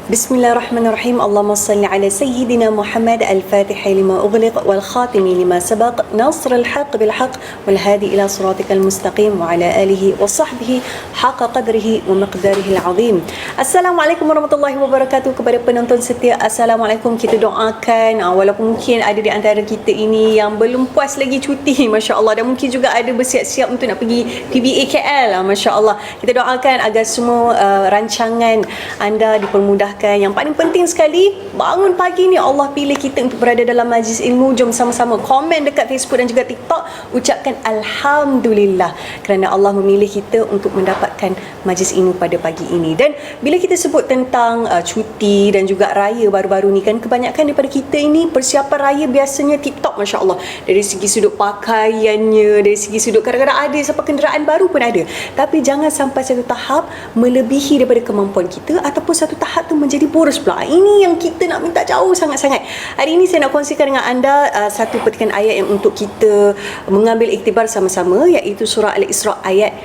Bismillahirrahmanirrahim. Allahumma salli ala Sayyidina Muhammad al-Fatih lima ughliq wal khatimi lima sabaq nasr al-haq bil haq wal hadi ila siratikal mustaqim wa ala alihi wa sahbihi haqqa qadrihi wa miqdarihi al-azim. Assalamualaikum warahmatullahi wabarakatuh. Kepada penonton setia, Assalamualaikum. Kita doakan walaupun mungkin ada di antara kita ini yang belum puas lagi cuti, masya-Allah, dan mungkin juga ada bersiap-siap untuk nak pergi PBA KL, masya-Allah. Kita doakan agar semua rancangan anda dipermudahkan. Yang paling penting sekali, bangun pagi ni Allah pilih kita untuk berada dalam majlis ilmu. Jom sama-sama komen dekat Facebook dan juga TikTok, ucapkan Alhamdulillah kerana Allah memilih kita untuk mendapatkan majlis ilmu pada pagi ini. Dan bila kita sebut tentang cuti dan juga raya baru-baru ni kan, kebanyakan daripada kita ini persiapan raya biasanya TikTok, masya-Allah. Dari segi sudut pakaiannya, dari segi sudut kadang-kadang ada sampai kenderaan baru pun ada. Tapi jangan sampai satu tahap melebihi daripada kemampuan kita, ataupun satu tahap tu menjadi boros pula. Ini yang kita nak minta jauh sangat-sangat. Hari ini saya nak kongsikan dengan anda satu petikan ayat yang untuk kita mengambil iktibar sama-sama, iaitu surah Al-Isra ayat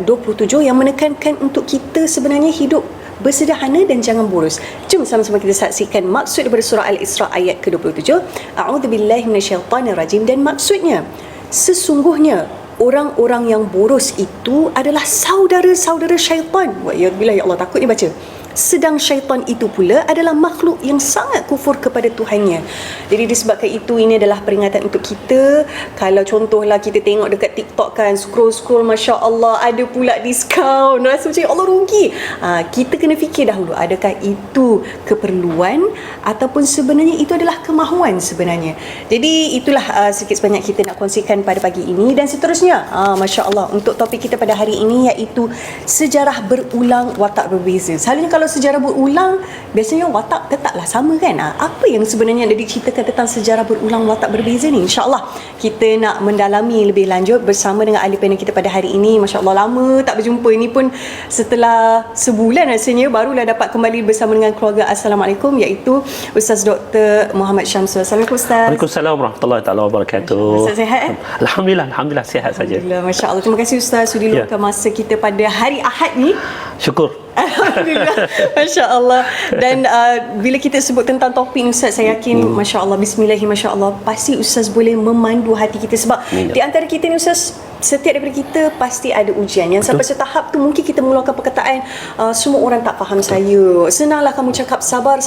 27 yang menekankan untuk kita sebenarnya hidup bersederhana dan jangan boros. Jom sama-sama kita saksikan maksud daripada surah Al-Isra ayat ke-27. A'udzubillahi minasyaitanirrajim. Dan maksudnya, sesungguhnya orang-orang yang boros itu adalah saudara-saudara syaitan. Wa'iyadzubillah, ya Allah, takut ni baca. Sedang syaitan itu pula adalah makhluk yang sangat kufur kepada Tuhannya. Jadi disebabkan itu, ini adalah peringatan untuk kita. Kalau contohlah kita tengok dekat TikTok kan, scroll-scroll, Masya Allah, ada pula diskaun, rasa macam Allah rugi. Kita kena fikir dahulu, adakah itu keperluan ataupun sebenarnya itu adalah kemahuan sebenarnya. Jadi itulah sikit sebanyak kita nak kongsikan pada pagi ini. Dan seterusnya, Masya Allah, untuk topik kita pada hari ini iaitu sejarah berulang watak berbeza. Selalunya kalau sejarah berulang, biasanya watak tetaplah sama kan. Apa yang sebenarnya ada diceritakan tentang sejarah berulang watak berbeza ni? InsyaAllah kita nak mendalami lebih lanjut bersama dengan ahli panel kita pada hari ini. Masya Allah, lama tak berjumpa. Ini pun setelah sebulan rasanya barulah dapat kembali bersama dengan keluarga. Assalamualaikum, iaitu Ustaz Dr. Muhammad Syamsul. Assalamualaikum Ustaz. Waalaikumsalam warahmatullahi wabarakatuh. Ustaz sihat? Alhamdulillah sihat saja. Alhamdulillah, Masya Allah. Terima kasih Ustaz sudi luangkan masa kita pada hari Ahad ni. Syukur. Alhamdulillah, Masya Allah. Dan bila kita sebut tentang topik Ustaz, saya yakin Masya Allah, Bismillahirrahmanirrahim, Masya Allah, pasti Ustaz boleh memandu hati kita. Sebab di antara kita ni Ustaz, setiap daripada kita pasti ada ujian yang sampai setahap tu mungkin kita mengeluarkan perkataan, semua orang tak faham saya, senanglah kamu cakap sabar,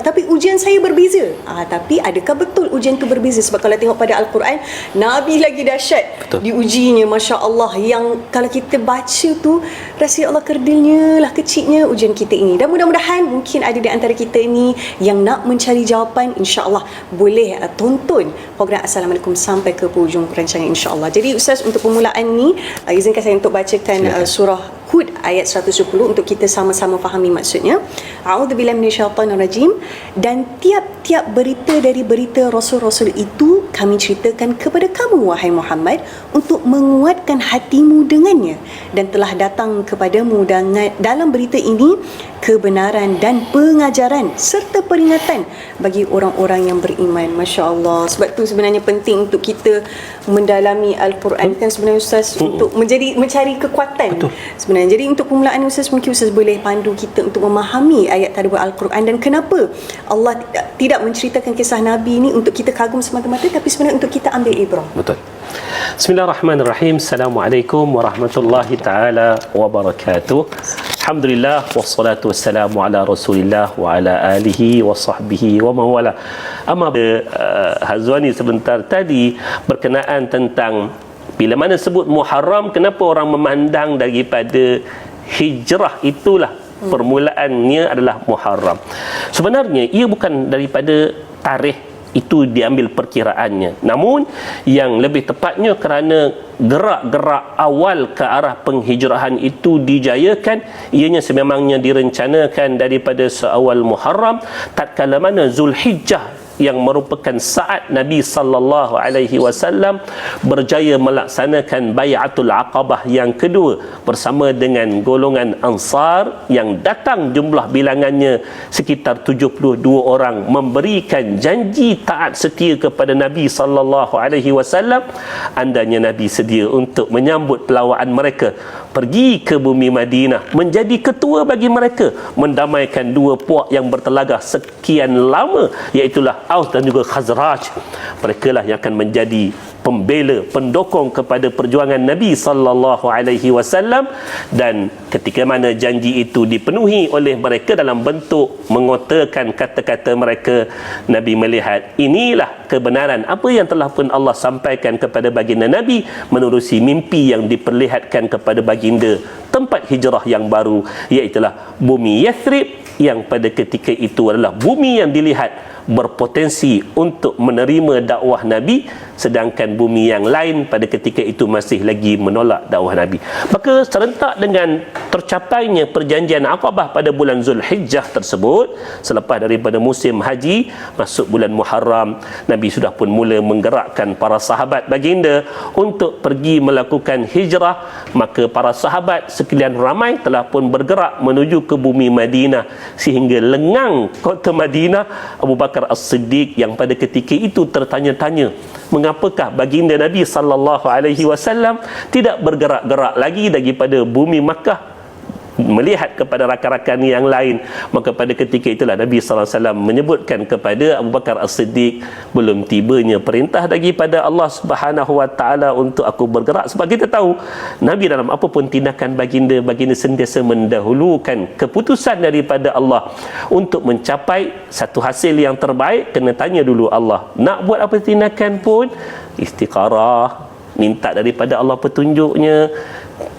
tapi ujian saya berbeza. Tapi adakah betul ujian tu berbeza? Sebab kalau tengok pada Al-Quran, Nabi lagi dahsyat diujinya, Masya Allah, yang kalau kita baca tu rasa ya Allah, kerdilnya lah, kecilnya ujian kita ini. Dan mudah-mudahan mungkin ada di antara kita ini yang nak mencari jawapan. InsyaAllah boleh tonton program Assalamualaikum sampai ke hujung rancangan, insyaAllah. Jadi Ustaz, untuk permulaan ni, izinkan saya untuk bacakan surah Hud ayat 110 untuk kita sama-sama fahami maksudnya. A'udzubillahi minasyaitanirrajim. Dan tiap-tiap berita dari berita rasul-rasul itu kami ceritakan kepada kamu, wahai Muhammad, untuk menguatkan hatimu dengannya, dan telah datang kepadamu dalam berita ini kebenaran dan pengajaran serta peringatan bagi orang-orang yang beriman. Masya Allah. Sebab tu sebenarnya penting untuk kita mendalami Al-Quran kan sebenarnya Ustaz, untuk mencari kekuatan. Sebenarnya, jadi untuk permulaan Ustaz, mungkin Ustaz boleh pandu kita untuk memahami ayat tadabbur Al-Quran dan kenapa Allah tidak menceritakan kisah Nabi ini untuk kita kagum semata-mata, tapi sebenarnya untuk kita ambil ibrah. Betul. Bismillahirrahmanirrahim. Assalamualaikum warahmatullahi taala wabarakatuh. Alhamdulillah wassalatu wassalamu ala Rasulillah wa ala alihi wa sahbihi wa mawala. Amma Hazwani sebentar tadi berkenaan tentang bila mana sebut Muharram, kenapa orang memandang daripada hijrah itulah permulaannya adalah Muharram. Sebenarnya ia bukan daripada tarikh itu diambil perkiraannya, namun yang lebih tepatnya kerana gerak-gerak awal ke arah penghijrahan itu dijayakan, ianya sememangnya direncanakan daripada seawal Muharram, tatkala mana Zulhijjah yang merupakan saat Nabi sallallahu alaihi wasallam berjaya melaksanakan Bai'atul Aqabah yang kedua bersama dengan golongan Ansar yang datang jumlah bilangannya sekitar 72 orang, memberikan janji taat setia kepada Nabi sallallahu alaihi wasallam. Andanya Nabi sedia untuk menyambut pelawaan mereka, pergi ke bumi Madinah, menjadi ketua bagi mereka, mendamaikan dua puak yang bertelagah sekian lama, iaitulah Aus dan juga Khazraj. Mereka lah yang akan menjadi pembela, pendokong kepada perjuangan Nabi sallallahu alaihi wasallam. Dan ketika mana janji itu dipenuhi oleh mereka dalam bentuk mengotakan kata-kata mereka, Nabi melihat inilah kebenaran apa yang telah pun Allah sampaikan kepada baginda Nabi menerusi mimpi yang diperlihatkan kepada baginda tempat hijrah yang baru, iaitulah bumi Yathrib, yang pada ketika itu adalah bumi yang dilihat berpotensi untuk menerima dakwah Nabi, sedangkan bumi yang lain pada ketika itu masih lagi menolak dakwah Nabi. Maka serentak dengan tercapainya perjanjian Aqabah pada bulan Zulhijjah tersebut, selepas daripada musim haji masuk bulan Muharram, Nabi sudah pun mula menggerakkan para sahabat baginda untuk pergi melakukan hijrah. Maka para sahabat sekalian ramai telah pun bergerak menuju ke bumi Madinah, sehingga lengang kota Madinah Abu Bakar As-Siddiq yang pada ketika itu tertanya-tanya mengapakah baginda Nabi sallallahu alaihi wasallam tidak bergerak-gerak lagi daripada bumi Makkah melihat kepada rakan-rakan yang lain. Maka pada ketika itulah Nabi sallallahu alaihi wasallam menyebutkan kepada Abu Bakar As-Siddiq, belum tibanya perintah daripada Allah Subhanahu wa taala untuk aku bergerak. Sebab kita tahu Nabi dalam apa pun tindakan baginda sentiasa mendahulukan keputusan daripada Allah. Untuk mencapai satu hasil yang terbaik, kena tanya dulu Allah. Nak buat apa tindakan pun istikharah, minta daripada Allah petunjuknya,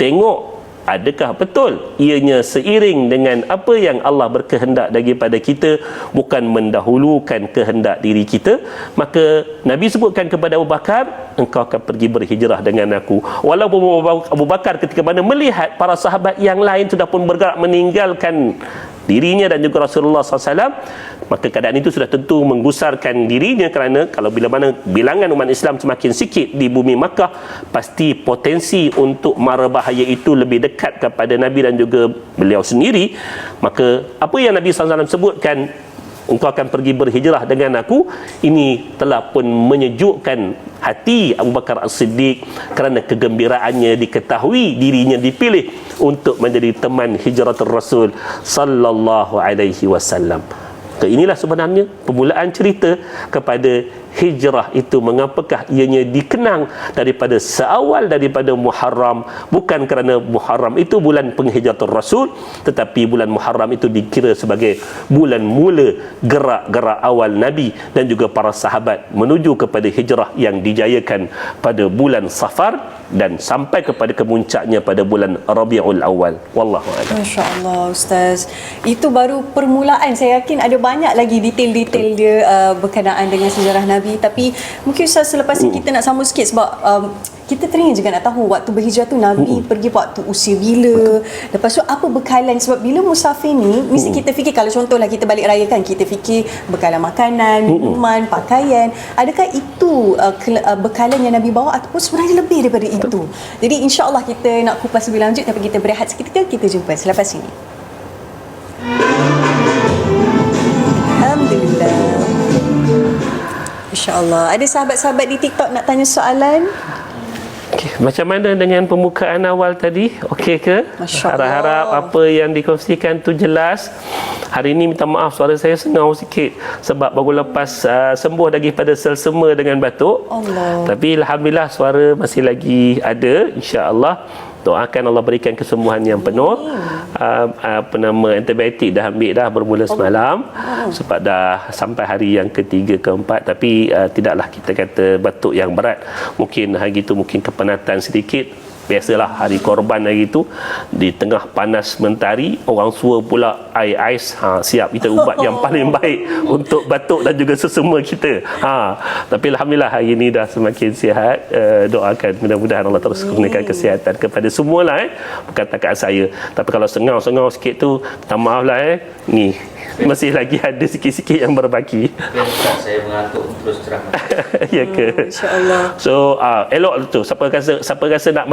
tengok adakah betul ianya seiring dengan apa yang Allah berkehendak daripada kita, bukan mendahulukan kehendak diri kita. Maka Nabi sebutkan kepada Abu Bakar, engkau akan pergi berhijrah dengan aku. Walaupun Abu Bakar ketika mana melihat para sahabat yang lain sudah pun bergerak meninggalkan dirinya dan juga Rasulullah SAW, maka keadaan itu sudah tentu menggusarkan dirinya, kerana kalau bila mana bilangan umat Islam semakin sikit di bumi Makkah, pasti potensi untuk mara bahaya itu lebih dekat kepada Nabi dan juga beliau sendiri. Maka apa yang Nabi SAW sebutkan, engkau akan pergi berhijrah dengan aku, ini telah pun menyejukkan hati Abu Bakar As-Siddiq, kerana kegembiraannya diketahui dirinya dipilih untuk menjadi teman hijratul Rasul sallallahu alaihi wasallam. Inilah sebenarnya permulaan cerita kepada hijrah itu. Mengapakah ianya dikenang daripada seawal daripada Muharram, bukan kerana Muharram itu bulan penghijratul Rasul, tetapi bulan Muharram itu dikira sebagai bulan mula gerak-gerak awal Nabi dan juga para sahabat menuju kepada hijrah yang dijayakan pada bulan Safar dan sampai kepada kemuncaknya pada bulan Rabiul Awal. Wallahu a'lam. Masya-Allah Ustaz. Itu baru permulaan. Saya yakin ada banyak lagi detail-detail dia berkenaan dengan sejarah Nabi, tapi mungkin Ustaz selepas ini kita nak sambung sikit sebab kita teringin juga nak tahu waktu berhijrah tu Nabi pergi waktu usia bila, lepas tu apa bekalan. Sebab bila musafir ni mesti kita fikir, kalau contohlah kita balik raya kan, kita fikir bekalan makanan, minuman, pakaian. Adakah itu bekalan yang Nabi bawa ataupun sebenarnya lebih daripada itu? Jadi insya-Allah kita nak kupas lebih lanjut, tapi kita berehat seketika, kita jumpa selepas ini. Alhamdulillah. InsyaAllah. Ada sahabat-sahabat di TikTok nak tanya soalan? Okay. Macam mana dengan pembukaan awal tadi? Okey ke? Harap-harap apa yang dikongsikan tu jelas. Hari ini minta maaf suara saya sengau sikit sebab baru lepas sembuh daripada selsema dengan batuk. Allah. Tapi alhamdulillah suara masih lagi ada, insya-Allah. Doakan Allah berikan kesembuhan yang penuh. Antibiotik dah ambil dah bermula semalam, sebab dah sampai hari yang ketiga keempat, tapi tidaklah kita kata batuk yang berat. Mungkin hari itu mungkin kepenatan sedikit. Biasalah hari korban hari itu, di tengah panas mentari, orang sua pula air ais, siap kita ubat yang paling baik untuk batuk dan juga sesama kita. Tapi alhamdulillah hari ini dah semakin sihat. Doakan mudah-mudahan Allah terus kurniakan kesihatan kepada semualah, bukan takat saya. Tapi kalau sengau-sengau sikit tu, minta maaf lah ni Masih lagi ada sikit-sikit yang berbaki. Ustaz, saya mengantuk terus terang. Ya ke? Insya-Allah. So elok tu siapa rasa nak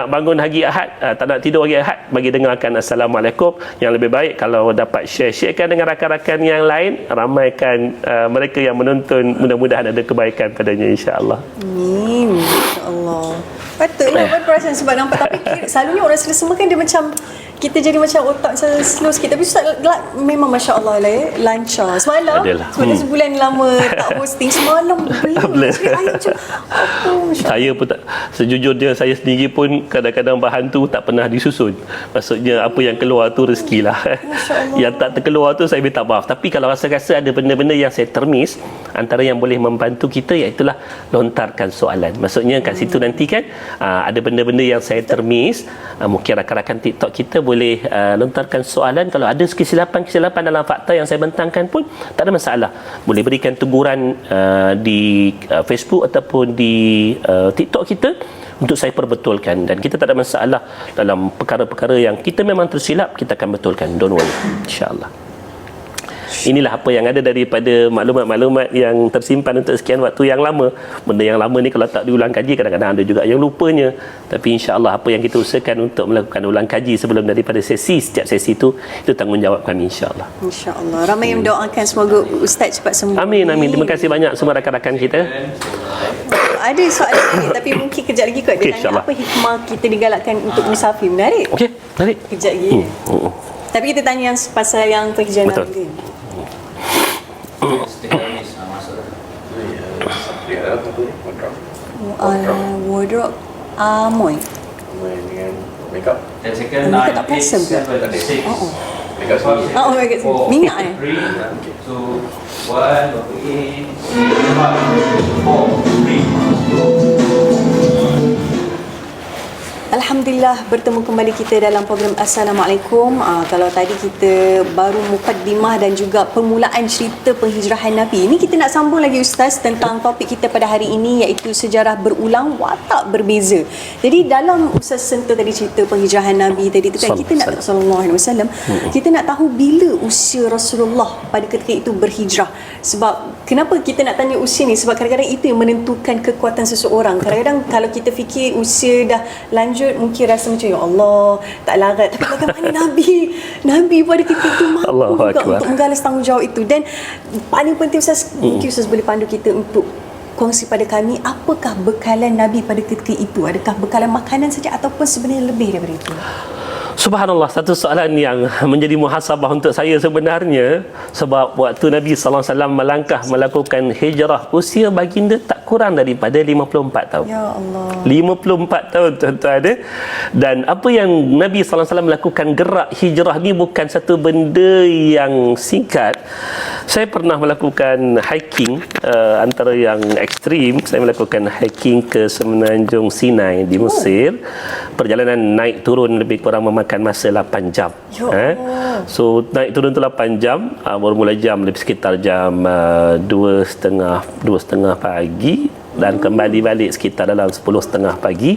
bangun hari Ahad, tak nak tidur hari Ahad, bagi dengarkan Assalamualaikum. Yang lebih baik kalau dapat sharekan dengan rakan-rakan yang lain, ramaikan mereka yang menonton, mudah-mudahan ada kebaikan padanya, insya-Allah. Amin. Insya-Allah. Patutlah berperasaan sebab nampak, tapi selalunya orang selesema kan dia macam kita jadi macam otak slow sikit, tapi Ustaz memang masya-Allah lah ya, lancar. Semalam sebulan lama tak hosting, semalam belum macam saya pun tak, sejujurnya saya sendiri pun kadang-kadang bahan tu tak pernah disusun. Maksudnya apa yang keluar tu rezeki lah. Yang tak terkeluar tu saya minta maaf. Tapi kalau rasa-rasa ada benda-benda yang saya termiss, antara yang boleh membantu kita iaitulah lontarkan soalan. Maksudnya kat situ nanti kan ada benda-benda yang saya termiss, mungkin rakan-rakan TikTok kita boleh lontarkan soalan. Kalau ada kesilapan dalam fakta yang saya bentangkan pun tak ada masalah, boleh berikan teguran di Facebook ataupun di TikTok kita untuk saya perbetulkan, dan kita tak ada masalah dalam perkara-perkara yang kita memang tersilap, kita akan betulkan, don't worry, insya-Allah. Inilah apa yang ada daripada maklumat-maklumat yang tersimpan untuk sekian waktu yang lama. Benda yang lama ni kalau tak diulang kaji, kadang-kadang ada juga yang lupanya. Tapi insya-Allah apa yang kita usahakan untuk melakukan ulang kaji sebelum daripada setiap sesi itu tanggungjawab kami, insya-Allah. Insya-Allah. Ramai yang mendoakan semoga Ustaz cepat sembuh. Amin, amin. Terima kasih banyak semua rakan-rakan kita. Ada soalan lagi, tapi mungkin kejap lagi kot dia tanya apa hikmah kita digalakkan untuk musafir. Menarik. Okey, menarik. Kejap lagi. Tapi kita tanya yang pasal yang perhijraan Nabi. Wardrobe Amoy dengan makeup. Dan second Makeup tak perasan ke? Makeup sendiri. Oh my god, minyak 3, 2, 1, berapa in 5, 4, 3. Alhamdulillah, bertemu kembali kita dalam program Assalamualaikum. Kalau tadi kita baru mukaddimah dan juga permulaan cerita penghijrahan Nabi, ini kita nak sambung lagi Ustaz tentang topik kita pada hari ini, iaitu sejarah berulang watak berbeza. Jadi dalam Ustaz sentuh tadi cerita penghijrahan Nabi tadi tu kan, kita nak sallallahu alaihi wasallam, kita nak tahu bila usia Rasulullah pada ketika itu berhijrah. Sebab kenapa kita nak tanya usia ni? Sebab kadang-kadang itu yang menentukan kekuatan seseorang. Kadang-kadang kalau kita fikir usia dah lanjut, mungkin rasa macam ya Allah tak larat, tapi bagaimana Nabi pada ketika itu mampu untuk menggalas tanggungjawab itu. Dan paling penting Ustaz, mungkin Ustaz boleh pandu kita untuk kongsi pada kami, apakah bekalan Nabi pada ketika itu? Adakah bekalan makanan saja ataupun sebenarnya lebih daripada itu? Subhanallah, satu soalan yang menjadi muhasabah untuk saya sebenarnya. Sebab waktu Nabi SAW melangkah melakukan hijrah, usia baginda tak kurang daripada 54 tahun. Ya Allah, 54 tahun tuan-tuan. Dan apa yang Nabi SAW melakukan gerak hijrah ni bukan satu benda yang singkat. Saya pernah melakukan hiking, antara yang ekstrim. Saya melakukan hiking ke Semenanjung Sinai di Mesir. Perjalanan naik turun lebih kurang memakan masa 8 jam. So naik turun tu 8 jam, baru mulai jam lebih sekitar jam 2.30 pagi dan kembali balik sekitar dalam 10.30 pagi.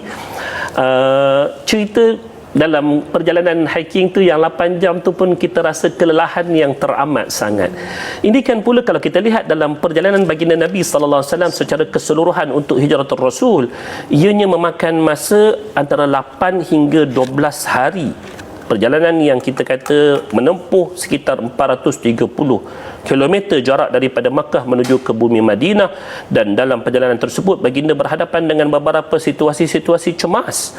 Cerita dalam perjalanan hiking tu yang 8 jam tu pun kita rasa kelelahan yang teramat sangat. Ini kan pula kalau kita lihat dalam perjalanan baginda Nabi sallallahu alaihi wasallam secara keseluruhan untuk hijratul Rasul, ianya memakan masa antara 8 hingga 12 hari. Perjalanan yang kita kata menempuh sekitar 430 km jarak daripada Makkah menuju ke bumi Madinah, dan dalam perjalanan tersebut baginda berhadapan dengan beberapa situasi-situasi cemas.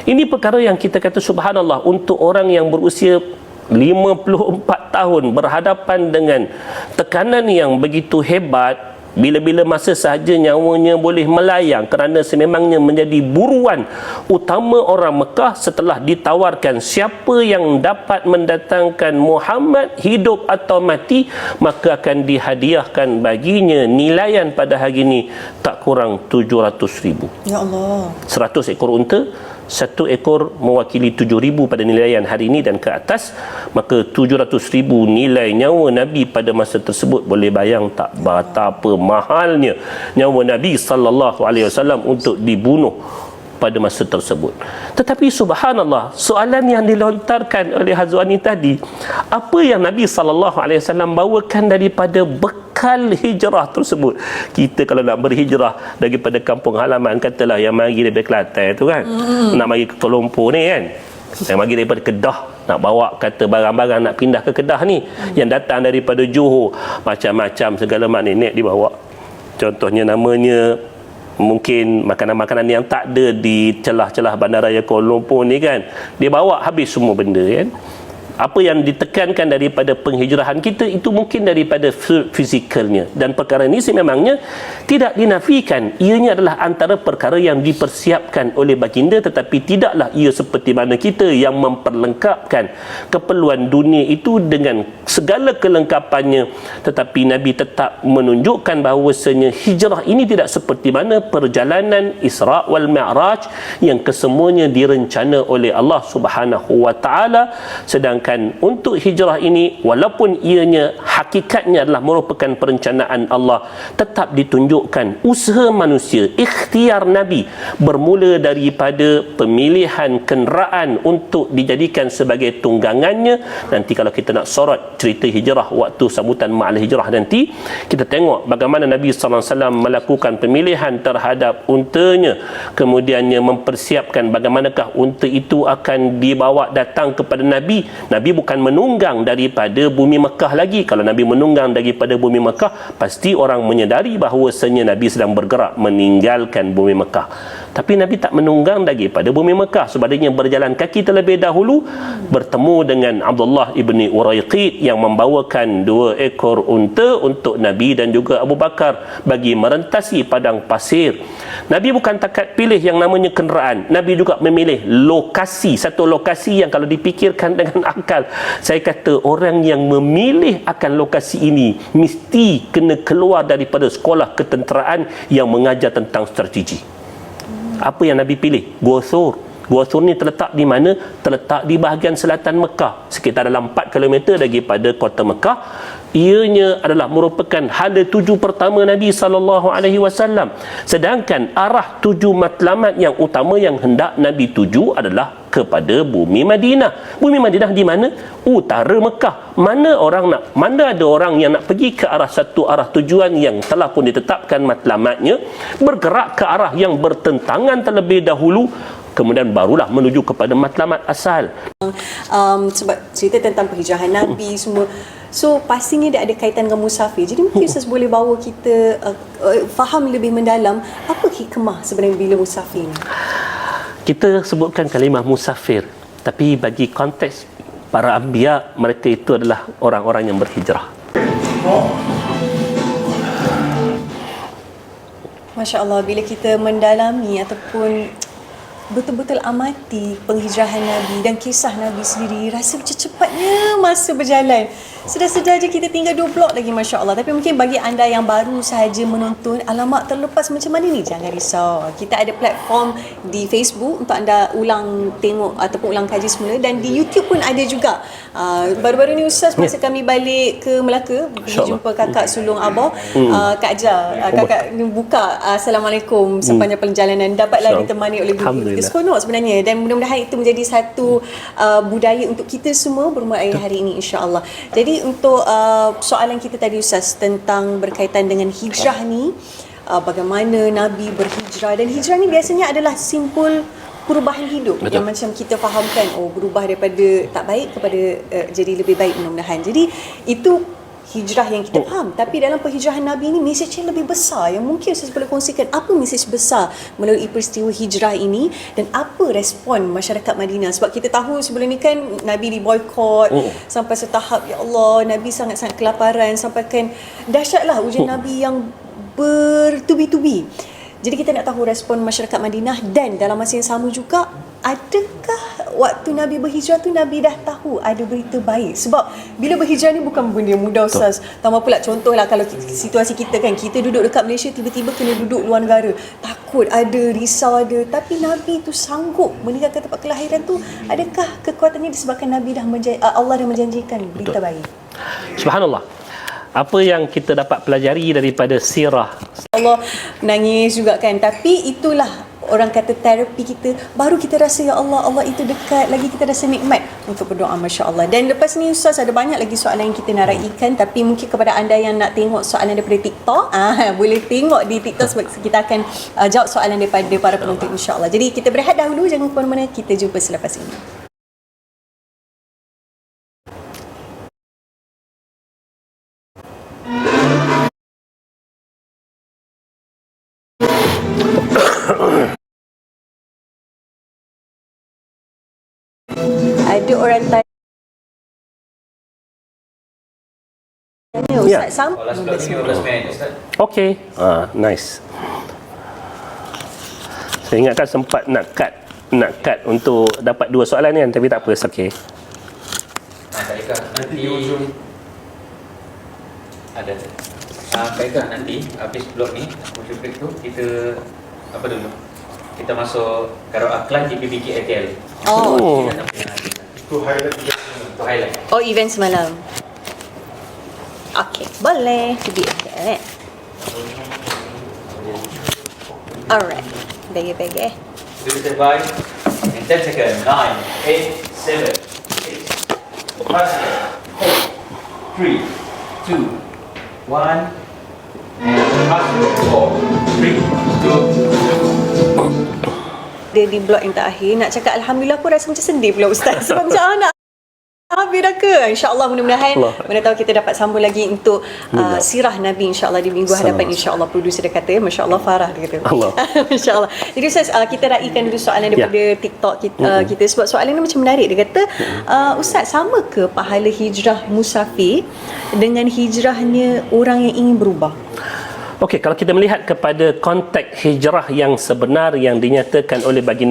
Ini perkara yang kita kata subhanallah, untuk orang yang berusia 54 tahun berhadapan dengan tekanan yang begitu hebat, bila-bila masa sahaja nyawanya boleh melayang kerana sememangnya menjadi buruan utama orang Mekah setelah ditawarkan siapa yang dapat mendatangkan Muhammad hidup atau mati, maka akan dihadiahkan baginya nilaian pada hari ini tak kurang 700,000. Ya Allah. 100 ekor unta, 1 ekor mewakili 7,000 pada nilaian hari ini dan ke atas, maka 700,000 nilai nyawa Nabi pada masa tersebut. Boleh bayang tak betapa mahalnya nyawa Nabi sallallahu alaihi wasallam untuk dibunuh pada masa tersebut. Tetapi subhanallah, soalan yang dilontarkan oleh Hazwani tadi, apa yang Nabi SAW bawakan daripada bekal hijrah tersebut? Kita kalau nak berhijrah daripada kampung halaman, katalah yang mari daripada Kelantan tu kan, nak mari ke Kuala Lumpur ni kan, yang mari daripada Kedah, nak bawa kata barang-barang nak pindah ke Kedah ni, yang datang daripada Johor, macam-macam segala makna ni dibawa. Contohnya namanya mungkin makanan-makanan yang tak ada di celah-celah bandaraya Kuala Lumpur ni kan, dia bawa habis semua benda kan. Apa yang ditekankan daripada penghijrahan kita itu mungkin daripada fizikalnya, dan perkara ini sememangnya tidak dinafikan, ianya adalah antara perkara yang dipersiapkan oleh baginda, tetapi tidaklah ia seperti mana kita yang memperlengkapkan keperluan dunia itu dengan segala kelengkapannya. Tetapi Nabi tetap menunjukkan bahawasanya hijrah ini tidak seperti mana perjalanan Isra wal Mi'raj yang kesemuanya direncana oleh Allah Subhanahu wa taala. Sedangkan untuk hijrah ini, walaupun ianya hakikatnya adalah merupakan perencanaan Allah, tetap ditunjukkan usaha manusia, ikhtiar Nabi, bermula daripada pemilihan kenderaan untuk dijadikan sebagai tunggangannya. Nanti kalau kita nak sorot cerita hijrah waktu sambutan ma'al hijrah nanti, kita tengok bagaimana Nabi SAW melakukan pemilihan terhadap untanya, kemudiannya mempersiapkan bagaimanakah unta itu akan dibawa datang kepada Nabi. Nabi bukan menunggang daripada bumi Mekah lagi. Kalau Nabi menunggang daripada bumi Mekah, pasti orang menyedari bahawasanya Nabi sedang bergerak meninggalkan bumi Mekah. Tapi Nabi tak menunggang daripada bumi Mekah, sebaliknya berjalan kaki terlebih dahulu, bertemu dengan Abdullah ibni Uraiqid yang membawakan 2 ekor unta untuk Nabi dan juga Abu Bakar bagi merentasi padang pasir. Nabi bukan takat pilih yang namanya kenderaan, Nabi juga memilih lokasi, satu lokasi yang kalau dipikirkan dengan akal, saya kata orang yang memilih akan lokasi ini mesti kena keluar daripada sekolah ketenteraan yang mengajar tentang strategi. Apa yang Nabi pilih? Gua Thur. Gua Thur ni terletak di mana? Terletak di bahagian selatan Mekah, sekitar dalam 4 km daripada kota Mekah. Ianya adalah merupakan hala tuju pertama Nabi SAW. Sedangkan arah tuju matlamat yang utama yang hendak Nabi tuju adalah kepada bumi Madinah. Bumi Madinah di mana? Utara Mekah. Mana ada orang yang nak pergi ke arah satu arah tujuan yang telah pun ditetapkan matlamatnya, bergerak ke arah yang bertentangan terlebih dahulu, kemudian barulah menuju kepada matlamat asal. Sebab cerita tentang perhijrahan Nabi semua, so pastinya dia ada kaitan dengan musafir. Jadi mungkin Ustaz boleh bawa kita faham lebih mendalam apa hikmah sebenarnya bila musafir ni. Kita sebutkan kalimah musafir, tapi bagi konteks para anbiya, mereka itu adalah orang-orang yang berhijrah. Masya Allah, bila kita mendalami ataupun betul-betul amati penghijrahan Nabi dan kisah Nabi sendiri, rasa macam cepatnya masa berjalan. Sedar-sedar je kita tinggal 2 blok lagi, Masya Allah. Tapi mungkin bagi anda yang baru sahaja menonton, alamak terlepas macam mana ni? Jangan risau. Kita ada platform di Facebook untuk anda ulang tengok ataupun ulang kaji semula, dan di YouTube pun ada juga. Baru-baru ni Ustaz, masa kami balik ke Melaka, pergi jumpa kakak sulung Abah, Kak Ajar, kakak ni buka Assalamualaikum sepanjang perjalanan. Dapatlah ditemani oleh guru kita seronok sebenarnya, dan mudah-mudahan itu menjadi satu budaya untuk kita semua bermulai hari ini, insya-Allah. Jadi untuk soalan kita tadi Ustaz tentang berkaitan dengan hijrah ni, bagaimana Nabi berhijrah, dan hijrah ni biasanya adalah simbol perubahan hidup. Betul. Yang macam kita fahamkan, berubah daripada tak baik kepada jadi lebih baik, mudah-mudahan. Jadi itu hijrah yang kita faham. Tapi dalam perhijrahan Nabi ni, mesejnya lebih besar, yang mungkin saya boleh kongsikan apa mesej besar melalui peristiwa hijrah ini, dan apa respon masyarakat Madinah. Sebab kita tahu sebelum ni kan Nabi diboykot sampai setahap, ya Allah, Nabi sangat-sangat kelaparan, sampai kan dahsyatlah ujian Nabi yang bertubi-tubi. Jadi kita nak tahu respon masyarakat Madinah, dan dalam masa yang sama juga, adakah waktu Nabi berhijrah tu Nabi dah tahu ada berita baik? Sebab bila berhijrah ni bukan benda mudah Ustaz. Tambah pula contohlah kalau situasi kita kan, kita duduk dekat Malaysia, tiba-tiba kena duduk luar negara, takut ada, risau ada. Tapi Nabi tu sanggup meninggalkan tempat kelahiran tu. Adakah kekuatannya disebabkan Nabi Allah dah menjanjikan berita baik? Subhanallah. Apa yang kita dapat pelajari daripada sirah, Allah menangis juga kan, tapi itulah orang kata terapi kita, baru kita rasa ya Allah, Allah itu dekat, lagi kita rasa nikmat untuk berdoa, Masya Allah. Dan lepas ni Ustaz ada banyak lagi soalan yang kita nak raikan, tapi mungkin kepada anda yang nak tengok soalan daripada TikTok, boleh tengok di TikTok sebab kita akan jawab soalan daripada para penonton, Insya Allah. Jadi kita berehat dahulu, jangan ke mana-mana, kita jumpa selepas ini. Ada orang tanya, Ustaz, Ya. sama Kalau slot ni 15 minit Ustaz. Okey. Nice. Saya ingatkan sempat nak cut untuk dapat 2 soalan ni kan, tapi tak apa, okey. Tak ikut nanti ada. Baiklah, nanti habis blok ni, motion break tu kita apa dulu? Kita masuk Karo Aklan GPBK ATL. Oh. Kita tak punya hadis. Itu highlight. Oh, event semalam. Okey, boleh. TBA. Alright. Bagi. Do the device in 10 seconds. 9, 8, 7, 6, 5, 4, 3, 2, 1. And pass 4, 3, 2, 1. Dia di blok yang terakhir, nak cakap Alhamdulillah pun rasa macam sedih pula Ustaz. Sebab macam nak habis dah ke? InsyaAllah mudah-mudahan mana tahu kita dapat sambung lagi untuk sirah Nabi, insyaAllah di minggu hadapan, insyaAllah. Producer dia kata, Masya Allah, Farah dia kata. Allah. Masya Allah. Jadi Ustaz, kita raikan dulu soalan daripada TikTok kita, sebab soalan ni macam menarik. Dia kata, Ustaz, sama ke pahala hijrah musafir dengan hijrahnya orang yang ingin berubah? Okey, kalau kita melihat kepada konteks hijrah yang sebenar yang dinyatakan oleh baginda